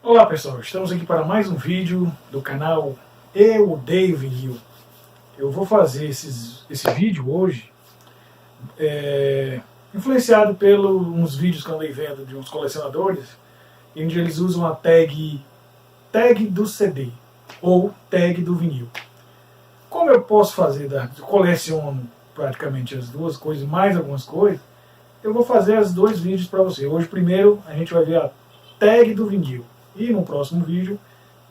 Olá pessoal, estamos aqui para mais um vídeo do canal Eu Odeio Vinil. Eu vou fazer esse vídeo hoje influenciado pelos uns vídeos que eu andei vendo de uns colecionadores, onde eles usam a tag do CD ou tag do vinil. Como eu posso fazer, eu coleciono praticamente as duas coisas, mais algumas coisas, eu vou fazer os dois vídeos para você. Hoje primeiro a gente vai ver a tag do vinil. E no próximo vídeo,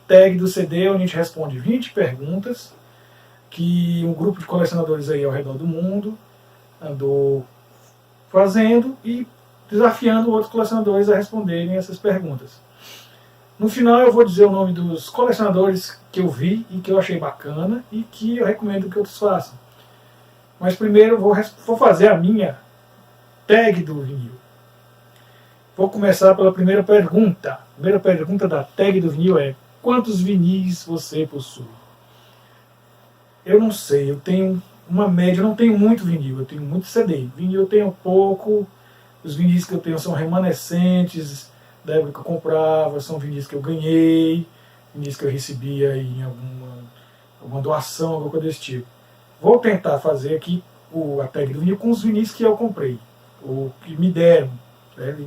tag do CD, onde a gente responde 20 perguntas que um grupo de colecionadores aí ao redor do mundo andou fazendo e desafiando outros colecionadores a responderem essas perguntas. No final eu vou dizer o nome dos colecionadores que eu vi e que eu achei bacana e que eu recomendo que outros façam. Mas primeiro eu vou fazer a minha tag do vinil. Vou começar pela primeira pergunta. A primeira pergunta da tag do vinil é: quantos vinis você possui? Eu não sei, eu tenho uma média, eu não tenho muito vinil, eu tenho muito CD. Vinil eu tenho pouco, os vinis que eu tenho são remanescentes da época que eu comprava, são vinis que eu ganhei, vinis que eu recebia em alguma doação, alguma coisa desse tipo. Vou tentar fazer aqui a tag do vinil com os vinis que eu comprei, ou que me deram,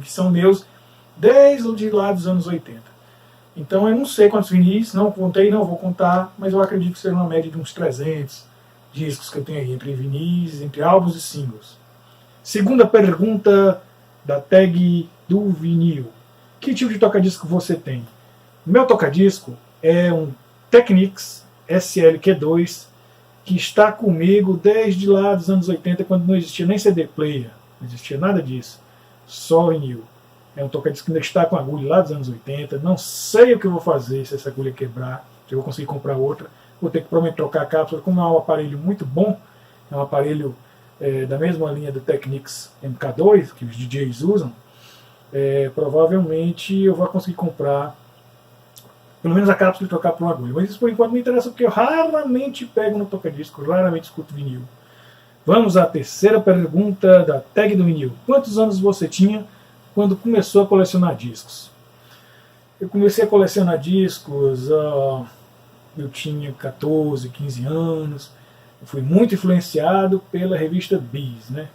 que são meus desde lá dos anos 80. Então eu não sei quantos vinis, não contei, não vou contar, mas eu acredito que seja uma média de uns 300 discos que eu tenho aí, entre vinis, entre álbuns e singles. Segunda pergunta da tag do vinil: que tipo de toca-disco você tem? Meu toca-disco é um Technics SLQ2, que está comigo desde lá dos anos 80, quando não existia nem CD player, não existia nada disso, só vinil. É um toca-disco que ainda está com agulha lá dos anos 80. Não sei o que eu vou fazer se essa agulha quebrar, se eu vou conseguir comprar outra. Vou ter que provavelmente trocar a cápsula. Como é um aparelho muito bom, é um aparelho da mesma linha do Technics MK2, que os DJs usam, provavelmente eu vou conseguir comprar pelo menos a cápsula e trocar por uma agulha. Mas isso por enquanto não me interessa, porque eu raramente pego no toca-disco, raramente escuto vinil. Vamos à terceira pergunta da tag do vinil: quantos anos você tinha quando começou a colecionar discos? Eu comecei a colecionar discos, eu tinha 14, 15 anos. Eu fui muito influenciado pela revista Bis, né?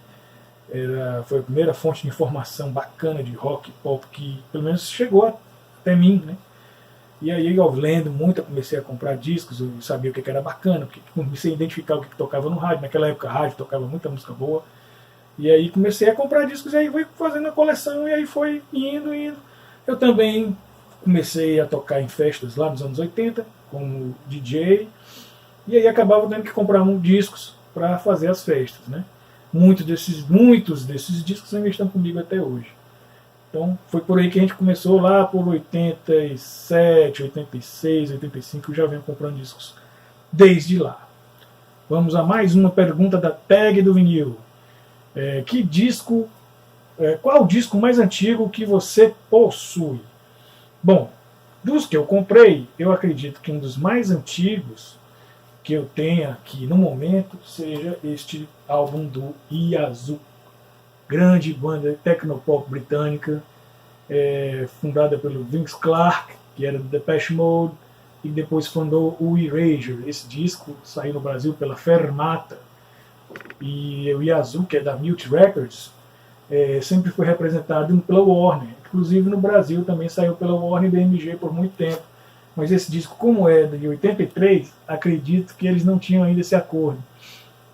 Foi a primeira fonte de informação bacana de rock, pop, que pelo menos chegou até mim, né? E aí eu lendo muito, eu comecei a comprar discos, eu sabia o que era bacana, porque comecei a identificar o que tocava no rádio. Naquela época a rádio tocava muita música boa. E aí comecei a comprar discos e aí fui fazendo a coleção e aí foi indo. Eu também comecei a tocar em festas lá nos anos 80, como DJ, e aí acabava tendo que comprar discos para fazer as festas, né? Muitos desses discos ainda estão comigo até hoje. Então foi por aí que a gente começou, lá por 87, 86, 85, eu já venho comprando discos desde lá. Vamos a mais uma pergunta da tag do vinil. Qual o disco mais antigo que você possui? Bom, dos que eu comprei, eu acredito que um dos mais antigos que eu tenha aqui no momento seja este álbum do Yazoo, grande banda tecnopop britânica, fundada pelo Vince Clarke, que era do Depeche Mode, e depois fundou o Erasure. Esse disco saiu no Brasil pela Fermata, e o Yazoo, que é da Mute Records, sempre foi representado pela Warner. Inclusive no Brasil também saiu pela Warner e BMG por muito tempo. Mas esse disco, como é de 83, acredito que eles não tinham ainda esse acordo.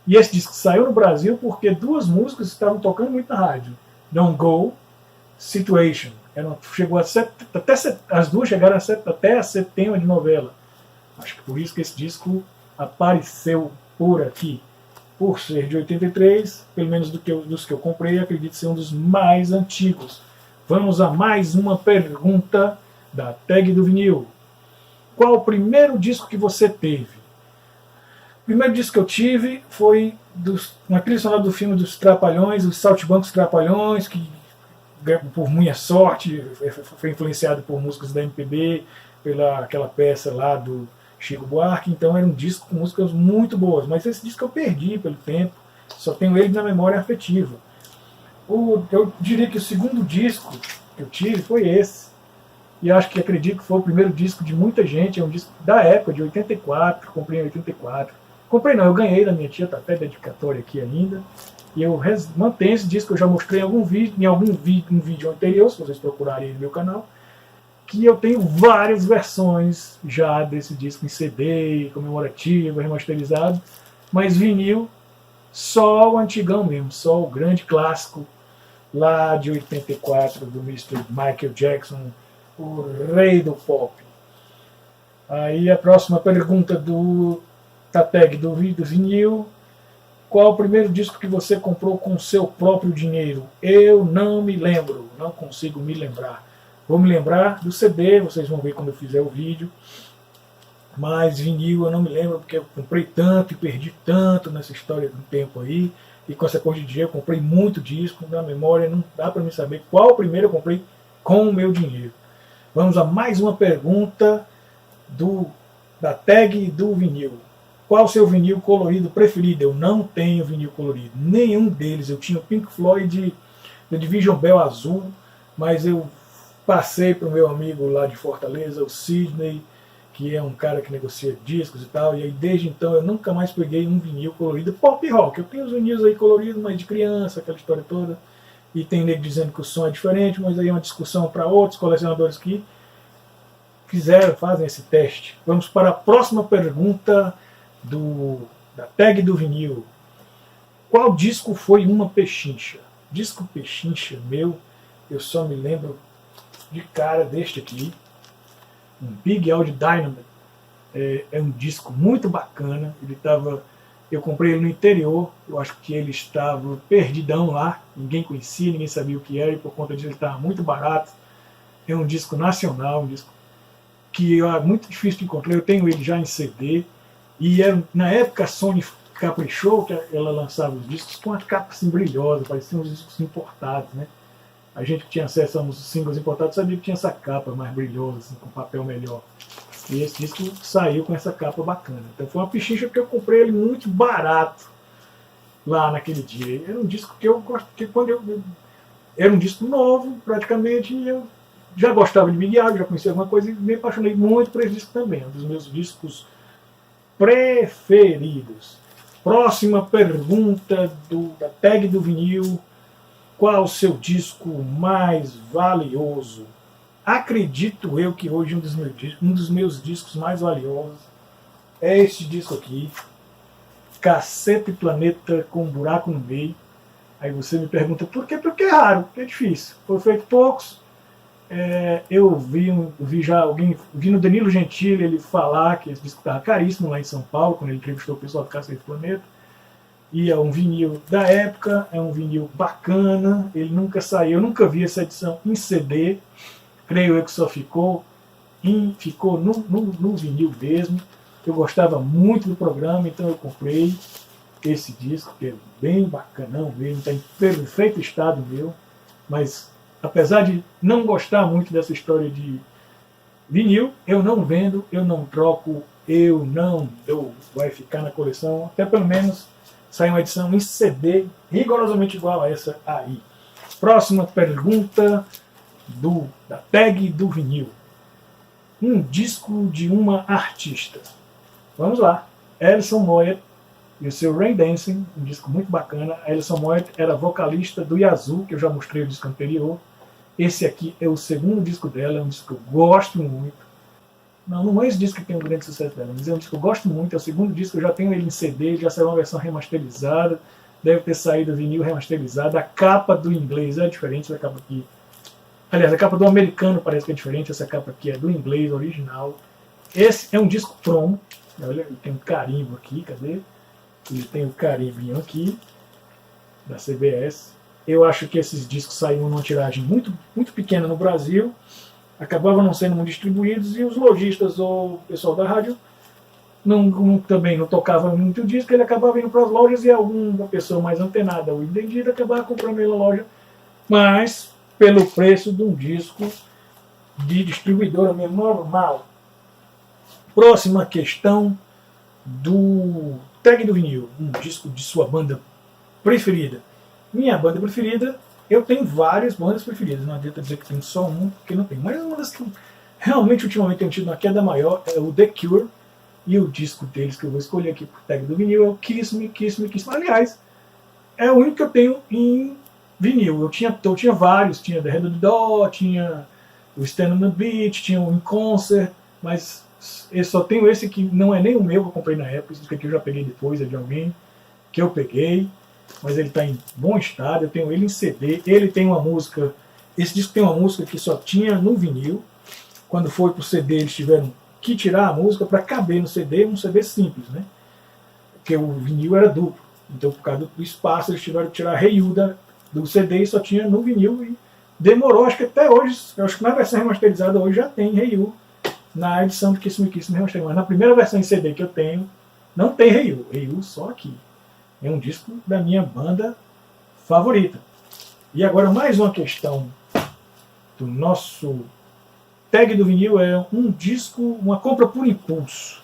E esse disco saiu no Brasil porque duas músicas estavam tocando muito na rádio: Don't Go, Situation. Chegou as duas chegaram até a ser tema de novela. Acho que por isso que esse disco apareceu por aqui. Por ser de 83, pelo menos dos que eu comprei, acredito ser um dos mais antigos. Vamos a mais uma pergunta da tag do vinil: qual o primeiro disco que você teve? O primeiro disco que eu tive foi uma trilha sonora do filme dos Trapalhões, os Saltimbancos Trapalhões, que por minha sorte foi influenciado por músicas da MPB, pela aquela peça lá do Chico Buarque. Então era um disco com músicas muito boas, mas esse disco eu perdi pelo tempo, só tenho ele na memória afetiva. Eu diria que o segundo disco que eu tive foi esse, e acho que acredito que foi o primeiro disco de muita gente, é um disco da época, de 84, comprei em 84. Comprei não, eu ganhei da minha tia, tá até dedicatória aqui ainda. E eu mantenho esse disco, eu já mostrei em algum vídeo, um vídeo anterior, se vocês procurarem aí no meu canal, que eu tenho várias versões já desse disco em CD, comemorativo, remasterizado, mas vinil, só o antigão mesmo, só o grande clássico lá de 84 do Mr. Michael Jackson, o rei do pop. Aí a próxima pergunta da tag do vinil: qual o primeiro disco que você comprou com seu próprio dinheiro? Eu não me lembro, não consigo me lembrar. Vou me lembrar do CD, vocês vão ver quando eu fizer o vídeo. Mas vinil eu não me lembro, porque eu comprei tanto e perdi tanto nessa história do tempo aí. E com essa coisa de dinheiro, eu comprei muito disco, na memória não dá para me saber qual o primeiro eu comprei com o meu dinheiro. Vamos a mais uma pergunta da tag do vinil. Qual o seu vinil colorido preferido? Eu não tenho vinil colorido, nenhum deles. Eu tinha o Pink Floyd da Division Bell azul, mas eu passei para o meu amigo lá de Fortaleza, o Sidney, que é um cara que negocia discos e tal, e aí desde então eu nunca mais peguei um vinil colorido pop rock. Eu tenho os vinis aí coloridos, mas de criança, aquela história toda, e tem nego dizendo que o som é diferente, mas aí é uma discussão para outros colecionadores que fazem esse teste. Vamos para a próxima pergunta da tag do vinil. Qual disco foi uma pechincha? Disco pechincha meu, eu só me lembro de cara deste aqui, um Big Audio Dynamite. É um disco muito bacana. Eu comprei ele no interior, eu acho que ele estava perdidão lá, ninguém conhecia, ninguém sabia o que era, e por conta disso ele estava muito barato. É um disco nacional, um disco que é muito difícil de encontrar. Eu tenho ele já em CD, e na época a Sony caprichou, que ela lançava os discos com a capa assim brilhosa, pareciam uns discos importados, né? A gente que tinha acesso aos singles importados sabia que tinha essa capa mais brilhosa, assim, com papel melhor. E esse disco saiu com essa capa bacana. Então foi uma pechincha, porque eu comprei ele muito barato lá naquele dia. Era um disco que eu gosto, que era um disco novo, praticamente, e eu já gostava de Big Audio, já conhecia alguma coisa, e me apaixonei muito por esse disco também. É um dos meus discos preferidos. Próxima pergunta da tag do vinil. Qual o seu disco mais valioso? Acredito eu que hoje um dos meus discos mais valiosos é este disco aqui, Caceta e Planeta com um buraco no meio. Aí você me pergunta por quê? Porque é raro, porque é difícil. Foi feito poucos. Eu vi no Danilo Gentili ele falar que esse disco estava caríssimo lá em São Paulo, quando ele entrevistou o pessoal do Caceta e Planeta. E é um vinil da época, é um vinil bacana, ele nunca saiu, eu nunca vi essa edição em CD, creio eu que só ficou no vinil mesmo. Eu gostava muito do programa, então eu comprei esse disco, que é bem bacanão mesmo, está em perfeito estado meu, mas apesar de não gostar muito dessa história de vinil, eu não vendo, eu não troco, eu não dou, vai ficar na coleção, até pelo menos sai uma edição em CD rigorosamente igual a essa aí. Próxima pergunta da tag do vinil. Um disco de uma artista. Vamos lá. Alison Moyet e o seu Rain Dancing, um disco muito bacana. A Alison Moyet era vocalista do Yazoo, que eu já mostrei o disco anterior. Esse aqui é o segundo disco dela, é um disco que eu gosto muito. Não é esse disco que tem um grande sucesso dela, mas é um disco que eu gosto muito, é o segundo disco, eu já tenho ele em CD, já saiu uma versão remasterizada, deve ter saído vinil remasterizado, a capa do inglês é diferente da capa aqui. Aliás, a capa do americano parece que é diferente, essa capa aqui é do inglês original. Esse é um disco promo, olha, ele tem um carimbo aqui, cadê? Ele tem um carimbinho aqui, da CBS. Eu acho que esses discos saíram numa tiragem muito, muito pequena no Brasil, acabavam não sendo muito distribuídos, e os lojistas ou o pessoal da rádio também não tocava muito o disco, ele acabava indo para as lojas e alguma pessoa mais antenada ou entendida acabava comprando ele na loja, mas pelo preço de um disco de distribuidora mesmo normal. Próxima questão do tag do vinil, um disco de sua banda preferida. Minha banda preferida, eu tenho várias bandas preferidas, não adianta dizer que tem só um, porque não tem. Mas uma das que realmente ultimamente tenho tido uma queda maior é o The Cure, e o disco deles que eu vou escolher aqui por tag do vinil é o Kiss Me, Kiss Me, Kiss Me. Aliás, é o único que eu tenho em vinil. Eu tinha vários, tinha The Head of the Door, tinha o Stand on the Beach, tinha o In Concert, mas eu só tenho esse que não é nem o meu que eu comprei na época, esse aqui eu já peguei depois, é de alguém que eu peguei, mas ele está em bom estado, eu tenho ele em CD, ele tem uma música, esse disco tem uma música que só tinha no vinil, quando foi pro CD eles tiveram que tirar a música para caber no CD, um CD simples, né? Porque o vinil era duplo, então por causa do espaço eles tiveram que tirar a Hey You do CD e só tinha no vinil, e demorou, acho que até hoje, eu acho que na versão remasterizada hoje já tem Hey You, na edição do Kiss Me Kiss Me remasterizada, mas na primeira versão em CD que eu tenho, não tem Hey You só aqui. É um disco da minha banda favorita. E agora mais uma questão do nosso tag do vinil, é um disco, uma compra por impulso.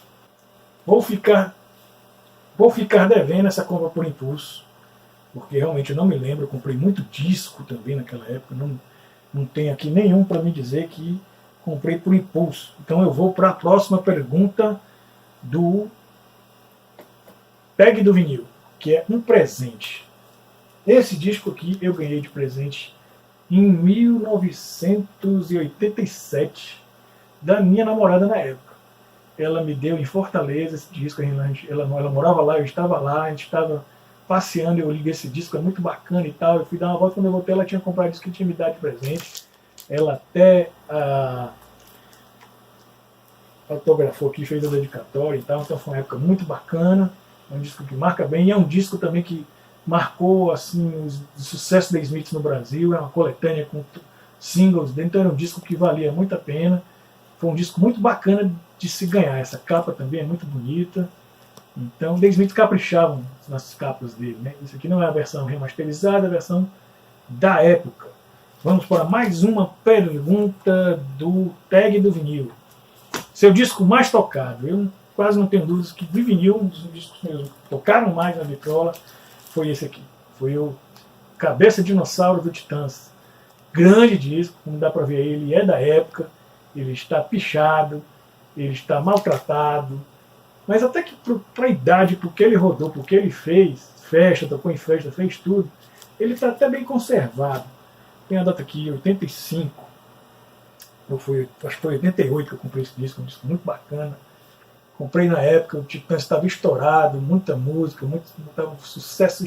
Vou ficar devendo essa compra por impulso, porque realmente eu não me lembro, eu comprei muito disco também naquela época, não tem aqui nenhum para me dizer que comprei por impulso. Então eu vou para a próxima pergunta do tag do vinil, que é um presente. Esse disco aqui eu ganhei de presente em 1987 da minha namorada na época. Ela me deu em Fortaleza esse disco, ela morava lá, eu estava lá, a gente estava passeando, eu liguei esse disco, é muito bacana e tal, eu fui dar uma volta, quando eu voltei ela tinha comprado disco que tinha me dado de presente, ela até autografou aqui, fez a dedicatória e tal, então foi uma época muito bacana, é um disco que marca bem, e é um disco também que marcou assim, o sucesso da Smiths no Brasil, é uma coletânea com singles dentro, então era um disco que valia muito a pena, foi um disco muito bacana de se ganhar, essa capa também é muito bonita, então The Smiths caprichavam nas capas dele, né? Isso aqui não é a versão remasterizada, é a versão da época. Vamos para mais uma pergunta do tag do vinil. Seu disco mais tocado? Eu quase não tenho dúvidas que de vinil, um dos discos meus que tocaram mais na vitrola foi esse aqui. Foi o Cabeça Dinossauro do Titãs. Grande disco, como dá para ver, ele é da época, ele está pichado, ele está maltratado, mas até que para a idade, porque ele rodou, porque ele fez festa, tocou em festa, fez tudo, ele está até bem conservado. Tem a data aqui, 85, acho que foi 88 que eu comprei esse disco, um disco muito bacana. Comprei na época, o Titãs estava estourado, muita música, um sucesso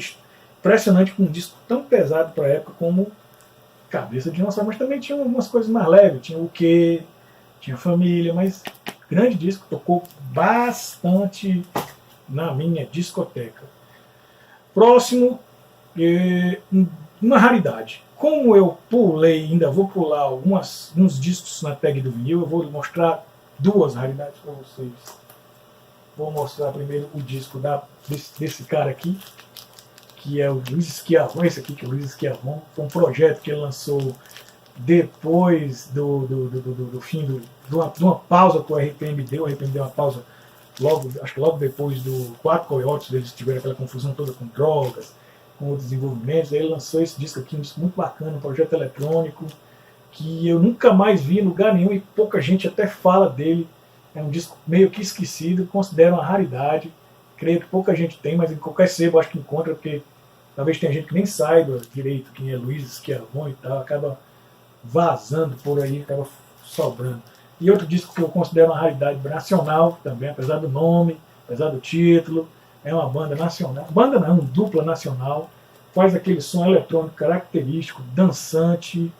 impressionante com um disco tão pesado para a época como Cabeça de Dinossauro, mas também tinha algumas coisas mais leves, tinha o quê, tinha Família, mas grande disco, tocou bastante na minha discoteca. Próximo, uma raridade. Como eu pulei, ainda vou pular alguns discos na tag do vinil, eu vou mostrar duas raridades para vocês. Vou mostrar primeiro o disco desse cara aqui, que é o Luiz Schiavon, esse aqui que é o Luiz Schiavon, foi um projeto que ele lançou depois do fim de uma pausa que o RPM deu. O RPM deu uma pausa acho que logo depois do Quatro Coiotes, eles tiveram aquela confusão toda com drogas, com outros desenvolvimentos. Aí ele lançou esse disco aqui, um disco muito bacana, um projeto eletrônico, que eu nunca mais vi em lugar nenhum e pouca gente até fala dele. É um disco meio que esquecido, considero uma raridade, creio que pouca gente tem, mas em qualquer sebo acho que encontra, porque talvez tenha gente que nem saiba direito quem é Luiz Schiavon e tal, acaba vazando por aí, acaba sobrando. E outro disco que eu considero uma raridade nacional também, apesar do nome, apesar do título, é uma banda nacional, banda não, dupla nacional, faz aquele som eletrônico característico, dançante,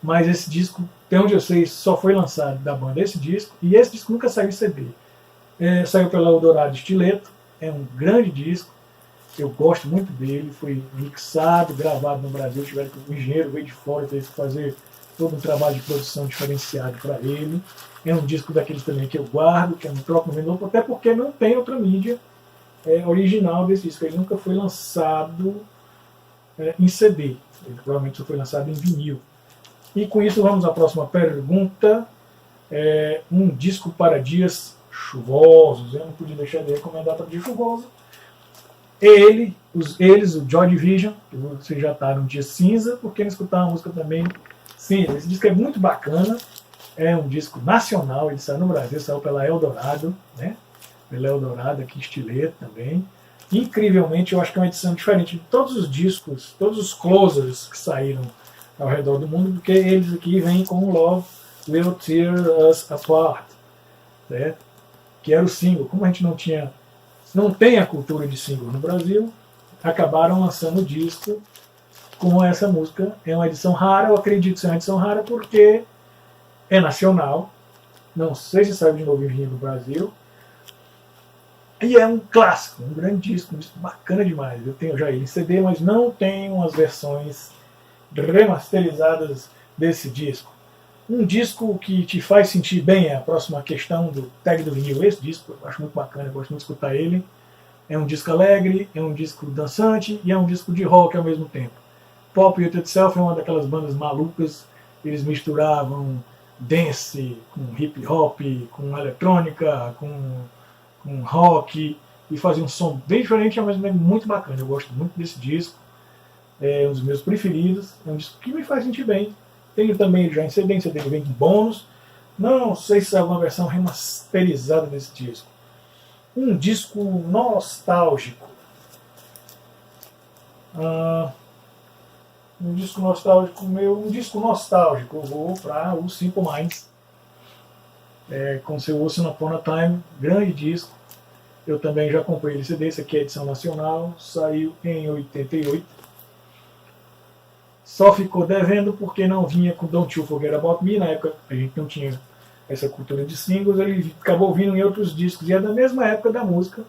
mas esse disco, até onde eu sei, só foi lançado da banda esse disco, e esse disco nunca saiu em CD. Saiu pela Eldorado Estileto, é um grande disco, eu gosto muito dele, foi mixado, gravado no Brasil, tiveram que o engenheiro veio de fora, teve que fazer todo um trabalho de produção diferenciado para ele. É um disco daqueles também que eu guardo, que eu não troco no vinil, até porque não tem outra mídia original desse disco, ele nunca foi lançado em CD, ele provavelmente só foi lançado em vinil. E com isso vamos à próxima pergunta. Um disco para dias chuvosos. Eu não podia deixar de recomendar para dia chuvoso. Eles, o Joy Division, que você já está num dia cinza, porque não escutar uma música também cinza. Esse disco é muito bacana. É um disco nacional, ele saiu no Brasil, saiu pela Eldorado, né? Pela Eldorado, aqui estileto também. Incrivelmente, eu acho que é uma edição diferente de todos os discos, todos os closers que saíram ao redor do mundo, porque eles aqui vêm com Love Will Tear Us Apart, certo? Que era o single. Como a gente não tem a cultura de single no Brasil, acabaram lançando o disco com essa música. É uma edição rara, eu acredito ser uma edição rara porque é nacional, não sei se saiu de novo em vinho no Brasil, e é um clássico, um grande disco, um disco bacana demais. Eu tenho já ele em CD, mas não tenho as versões remasterizadas desse disco. Um disco que te faz sentir bem, é a próxima questão do tag do vinil. Esse disco eu acho muito bacana, eu gosto muito de escutar ele. É um disco alegre, é um disco dançante e é um disco de rock ao mesmo tempo. Pop It Itself é uma daquelas bandas malucas, eles misturavam dance com hip hop, com eletrônica, com rock, e faziam um som bem diferente, mas muito bacana. Eu gosto muito desse disco, é um dos meus preferidos, é um disco que me faz sentir bem. Tenho também já em CD ele vem com bônus. Não sei se é alguma versão remasterizada desse disco. Um disco nostálgico. Um disco nostálgico, eu vou para o Simple Minds, com seu Once Upon a Time, grande disco. Eu também já comprei esse CD, esse aqui é a edição nacional, saiu em 88. Só ficou devendo porque não vinha com Don't You Forget About Me, na época a gente não tinha essa cultura de singles, ele acabou vindo em outros discos, e é da mesma época da música.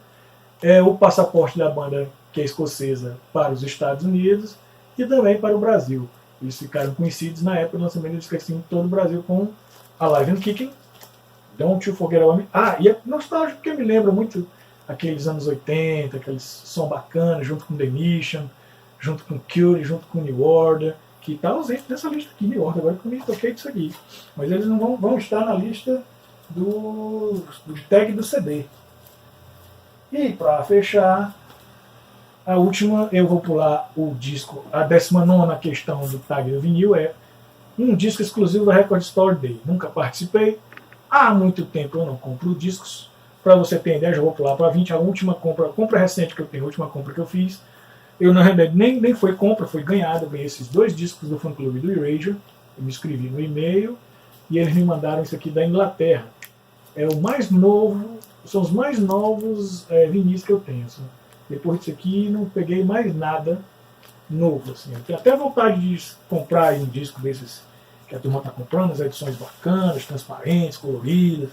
É o passaporte da banda, que é escocesa, para os Estados Unidos e também para o Brasil. Eles ficaram conhecidos na época do lançamento, eles cresciam em todo o Brasil com Alive and Kicking, Don't You Forget About Me. E é nostálgico porque me lembra muito aqueles anos 80, aqueles som bacana, junto com The Mission, junto com Cure, junto com New Order, que está ausente dessa lista aqui, New Order, agora que eu me toquei disso aqui. Mas eles não vão estar na lista do tag do CD. E para fechar, a última, eu vou pular o disco, a 19ª questão do tag do vinil é um disco exclusivo da Record Store Day. Nunca participei, há muito tempo eu não compro discos. Para você ter ideia, já vou pular para 20, a última compra recente que eu tenho, a última compra que eu fiz, eu na realidade nem foi compra, foi ganhada. Eu ganhei esses 2 discos do fã clube do Erasure, eu me inscrevi no e-mail e eles me mandaram isso aqui da Inglaterra. É o mais novo, são os mais novos vinis que eu tenho. Assim. Depois disso aqui não peguei mais nada novo. Assim. Eu tenho até vontade de comprar um disco desses que a turma está comprando, as edições bacanas, transparentes, coloridas,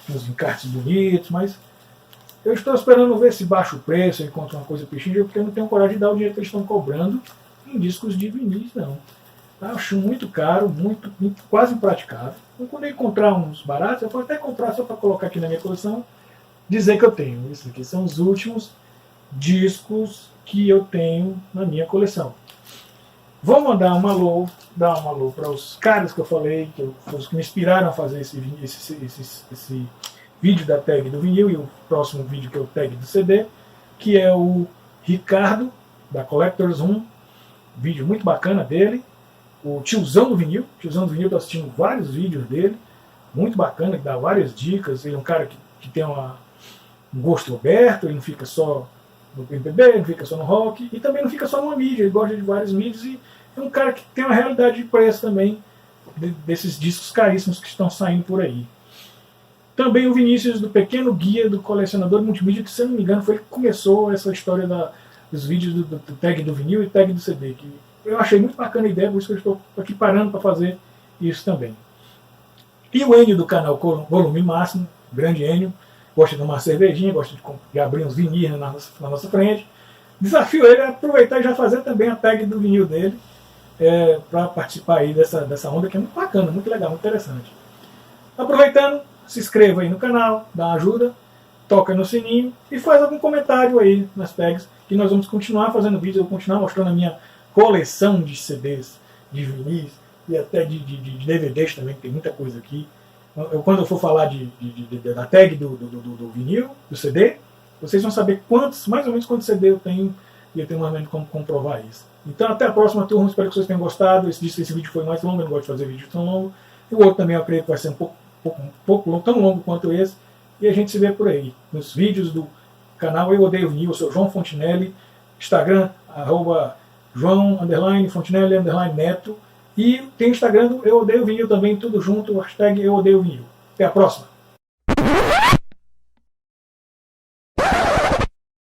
uns encartes bonitos, mas eu estou esperando ver se baixa o preço, eu encontro uma coisa pechincha, porque eu não tenho coragem de dar o dinheiro que eles estão cobrando em discos de vinis, não. Eu acho muito caro, quase impraticável. Então, quando eu encontrar uns baratos, eu vou até comprar só para colocar aqui na minha coleção, dizer que eu tenho. Esses aqui são os últimos discos que eu tenho na minha coleção. Vou mandar dar um alô para os caras que eu falei, que me inspiraram a fazer esse vídeo da tag do vinil e o próximo vídeo que é o tag do CD, que é o Ricardo, da Collectors Room, vídeo muito bacana dele, o Tiozão do Vinil, estou assistindo vários vídeos dele, muito bacana, que dá várias dicas, ele é um cara que tem um gosto aberto, ele não fica só no MPB, ele não fica só no rock, e também não fica só numa mídia, ele gosta de várias mídias, e é um cara que tem uma realidade de preço também, desses discos caríssimos que estão saindo por aí. Também o Vinícius, do Pequeno Guia do Colecionador Multimídia, que, se eu não me engano, foi ele que começou essa história dos vídeos do tag do vinil e tag do CD. Que eu achei muito bacana a ideia, por isso que eu estou aqui parando para fazer isso também. E o Enio, do canal Volume Máximo, grande Enio, gosta de tomar cervejinha, gosta de abrir uns vinis na nossa frente. Desafio ele a aproveitar e já fazer também a tag do vinil dele, para participar aí dessa onda, que é muito bacana, muito legal, muito interessante. Aproveitando, se inscreva aí no canal, dá uma ajuda, toca no sininho e faz algum comentário aí nas tags, que nós vamos continuar fazendo vídeos, eu vou continuar mostrando a minha coleção de CDs, de vinis e até de DVDs também, que tem muita coisa aqui. Quando eu for falar da tag do vinil, do CD, vocês vão saber mais ou menos quantos CD eu tenho, e eu tenho mais ou menos como comprovar isso. Então até a próxima, turma, espero que vocês tenham gostado. Esse vídeo foi mais longo, eu não gosto de fazer vídeo tão longo. E o outro também eu acredito que vai ser um pouco longo, tão longo quanto esse. E a gente se vê por aí, nos vídeos do canal Eu Odeio Vinil. Eu sou João Fontinelli, Instagram, @João_Fontinelli_Neto. E tem o Instagram do Eu Odeio Vinil também, tudo junto, hashtag Eu Odeio Vinil. Até a próxima!